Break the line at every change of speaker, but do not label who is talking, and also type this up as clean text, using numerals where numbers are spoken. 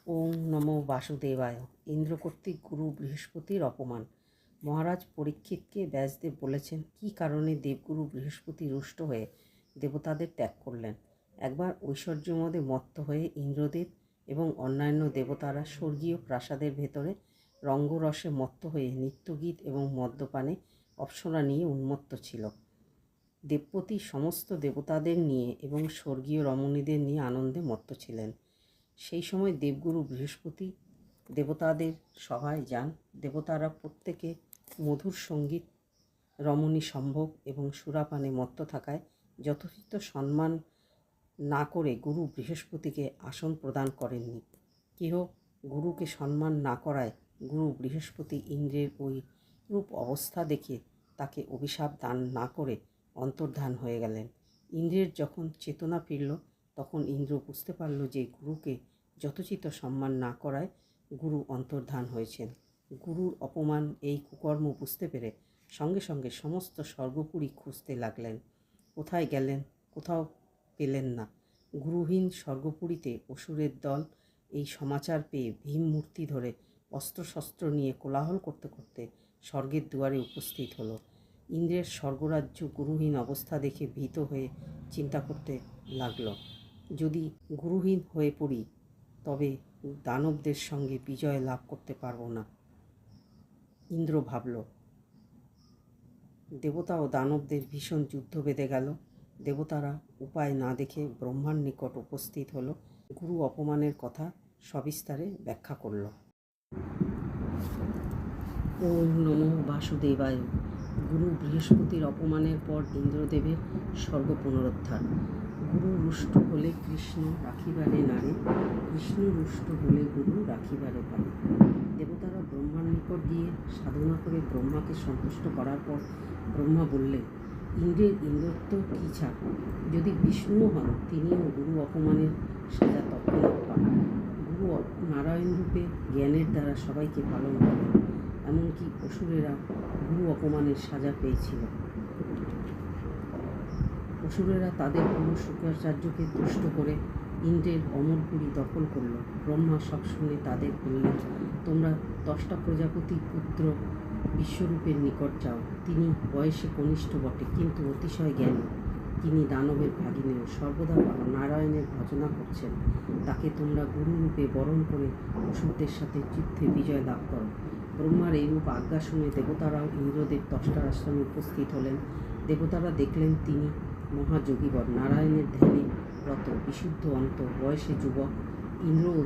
ওং নমো বাসুদেবায়। ইন্দ্র কর্তৃক গুরু বৃহস্পতির অপমান। মহারাজ পরীক্ষিতকে ব্যাসদেব বলেছেন কী কারণে দেবগুরু বৃহস্পতি রুষ্ট হয়ে দেবতাদের ত্যাগ করলেন। একবার ঐশ্বর্যমদে মত্ত হয়ে ইন্দ্রদেব এবং অন্যান্য দেবতারা স্বর্গীয় প্রাসাদের ভেতরে রঙ্গরসে মত্ত হয়ে নৃত্যগীত এবং মদ্যপানে অপ্সরা নিয়ে উন্মত্ত ছিল। দেবপতি সমস্ত দেবতাদের নিয়ে এবং স্বর্গীয় রমণীদের নিয়ে আনন্দে মত্ত ছিলেন। সেই সময় দেবগুরু বৃহস্পতি দেবতাদের সভায় যান। দেবতারা প্রত্যেকে মধুর সঙ্গীত, রমণী সম্ভোগ এবং সুরাপানে মত্ত থাকায় যথোচিত সম্মান না করে গুরু বৃহস্পতিকে আসন প্রদান করেননি। কেহ গুরুকে সম্মান না করায় গুরু বৃহস্পতি ইন্দ্রের ওই রূপ অবস্থা দেখে তাকে অভিশাপ দান না করে অন্তর্ধান হয়ে গেলেন। ইন্দ্রের যখন চেতনা ফিরল তখন ইন্দ্র বুঝতে পারল যে গুরুকে যথোচিত সম্মান না করায় গুরু অন্তর্ধান হয়েছেন। গুরুর অপমান এই কুকর্ম বুঝতে পেরে সঙ্গে সঙ্গে সমস্ত স্বর্গপুরী খুঁজতে লাগলেন। কোথায় গেলেন, কোথাও পেলেন না। গুরুহীন স্বর্গপুরীতে অসুরের দল এই সমাচার পেয়ে ভীম মূর্তি ধরে অস্ত্রশস্ত্র নিয়ে কোলাহল করতে করতে স্বর্গের দুয়ারে উপস্থিত হলো। ইন্দ্রের স্বর্গরাজ্য গুরুহীন অবস্থা দেখে ভীত হয়ে চিন্তা করতে লাগল, যদি গুরুহীন হয়ে পড়ি তবে দানবদের সঙ্গে বিজয় লাভ করতে পারব না। ইন্দ্র ভাবল। দেবতা ও দানবদের ভীষণ যুদ্ধ বেঁধে গেল। দেবতারা উপায় না দেখে ব্রহ্মার নিকট উপস্থিত হলো। গুরু অপমানের কথা সবিস্তারে ব্যাখ্যা করল। ওম নমো বাসুদেবায়। গুরু বৃহস্পতির অপমানের পর ইন্দ্রদেবের স্বর্গ পুনরুদ্ধার। গুরু রুষ্ট হলে কৃষ্ণ রাখিবারে নারে, কৃষ্ণ রুষ্ট হলে গুরু রাখিবারে পারে। দেবতারা ব্রহ্মার নিকট গিয়ে সাধনা করে ব্রহ্মাকে সন্তুষ্ট করার পর ব্রহ্মা বললেন, ইন্দ্রের ইন্দ্রত্ব কী ছাড়, যদি বিষ্ণুও হন তিনিও গুরু অপমানের সাজা তৎক্ষণাৎ পান। গুরু নারায়ণ রূপে জ্ঞানের দ্বারা সবাইকে পালন করেন। এমনকি অসুরেরা গুরু অপমানের সাজা পেয়েছিল। অসুরেরা তাদের গুরু শুক্রাচার্যকে তুষ্ট করে ইন্দ্রের অমরপুরী দখল করল। ব্রহ্মা সব শুনে তাদের বললেন, তোমরা 10টা প্রজাপতির পুত্র বিশ্বরূপের নিকট যাও। তিনি বয়সে কনিষ্ঠ বটে, কিন্তু অতিশয় জ্ঞানী। তিনি দানবের ভাগিনেও সর্বদা নারায়ণের ভজনা করছেন। তাকে তোমরা গুরুরূপে বরণ করে অসুরদের সাথে যুদ্ধে বিজয় লাভ করো। ব্রহ্মার এইরূপ আজ্ঞা শুনে দেবতারাও ইন্দ্রদেব 10টার আশ্রমে উপস্থিত হলেন। দেবতারা দেখলেন তিনি মহাযোগীবর, নারায়ণের ধ্যানে রত, বিশুদ্ধ অন্ত, বয়সে যুবক। ইন্দ্র ও